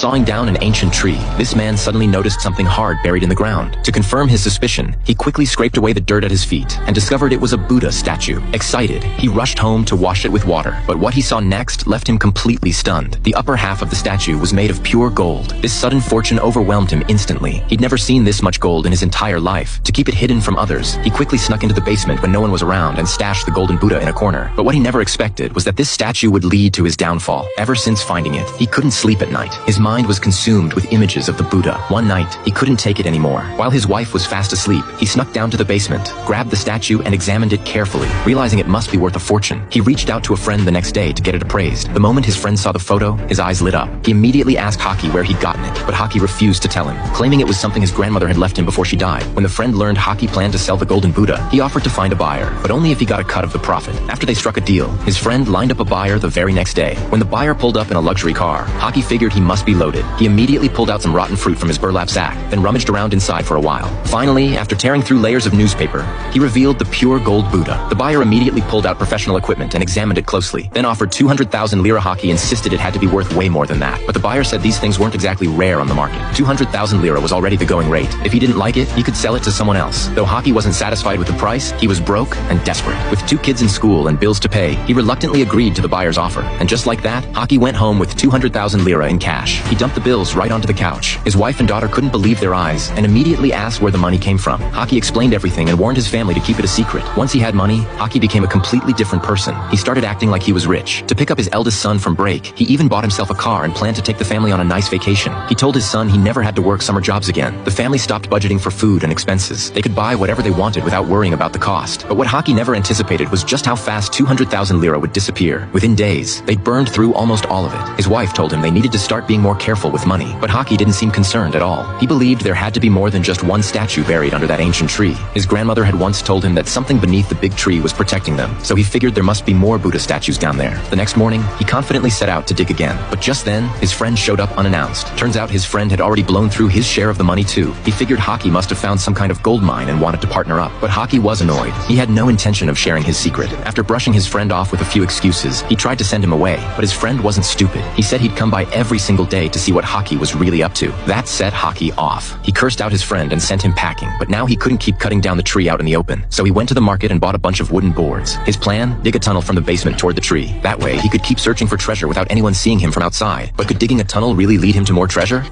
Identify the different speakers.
Speaker 1: Sawing down an ancient tree, this man suddenly noticed something hard buried in the ground. To confirm his suspicion, he quickly scraped away the dirt at his feet and discovered it was a Buddha statue. Excited, he rushed home to wash it with water, but what he saw next left him completely stunned. The upper half of the statue was made of pure gold. This sudden fortune overwhelmed him instantly. He'd never seen this much gold in his entire life. To keep it hidden from others, he quickly snuck into the basement when no one was around and stashed the golden Buddha in a corner. But what he never expected was that this statue would lead to his downfall. Ever since finding it, he couldn't sleep at night. His mind was consumed with images of the Buddha. One night, he couldn't take it anymore. While his wife was fast asleep, he snuck down to the basement, grabbed the statue and examined it carefully. Realizing it must be worth a fortune, he reached out to a friend the next day to get it appraised. The moment his friend saw the photo, his eyes lit up. He immediately asked Haki where he'd gotten it, but Haki refused to tell him, claiming it was something his grandmother had left him before she died. When the friend learned Haki planned to sell the golden Buddha, he offered to find a buyer, but only if he got a cut of the profit. After they struck a deal, his friend lined up a buyer the very next day. When the buyer pulled up in a luxury car, Haki figured he must be loaded. He immediately pulled out some rotten fruit from his burlap sack, then rummaged around inside for a while. Finally, after tearing through layers of newspaper, he revealed the pure gold Buddha. The buyer immediately pulled out professional equipment and examined it closely, then offered 200,000 lira. Haki insisted it had to be worth way more than that, but the buyer said these things weren't exactly rare on the market. 200,000 lira was already the going rate. If he didn't like it, he could sell it to someone else. Though Haki wasn't satisfied with the price, he was broke and desperate. With 2 kids in school and bills to pay, he reluctantly agreed to the buyer's offer. And just like that, Haki went home with 200,000 lira in cash. He dumped the bills right onto the couch. His wife and daughter couldn't believe their eyes and immediately asked where the money came from. Haki explained everything and warned his family to keep it a secret. Once he had money, Haki became a completely different person. He started acting like he was rich. To pick up his eldest son from break, he even bought himself a car and planned to take the family on a nice vacation. He told his son he never had to work summer jobs again. The family stopped budgeting for food and expenses. They could buy whatever they wanted without worrying about the cost. But what Haki never anticipated was just how fast 200,000 lira would disappear. Within days, they'd burned through almost all of it. His wife told him they needed to start being more careful with money, but Haki didn't seem concerned at all. He believed there had to be more than just one statue buried under that ancient tree. His grandmother had once told him that something beneath the big tree was protecting them, so he figured there must be more Buddha statues down there. The next morning, he confidently set out to dig again. But just then, his friend showed up unannounced. Turns out his friend had already blown through his share of the money too. He figured Haki must have found some kind of gold mine and wanted to partner up. But Haki was annoyed. He had no intention of sharing his secret. After brushing his friend off with a few excuses, he tried to send him away. But his friend wasn't stupid. He said he'd come by every single day to see what Haki was really up to. That set Haki off. He cursed out his friend and sent him packing. But now he couldn't keep cutting down the tree out in the open. So he went to the market and bought a bunch of wooden boards. His plan? Dig a tunnel from the basement toward the tree. That way, he could keep searching for treasure without anyone seeing him from outside. But could digging a tunnel really lead him to more treasure?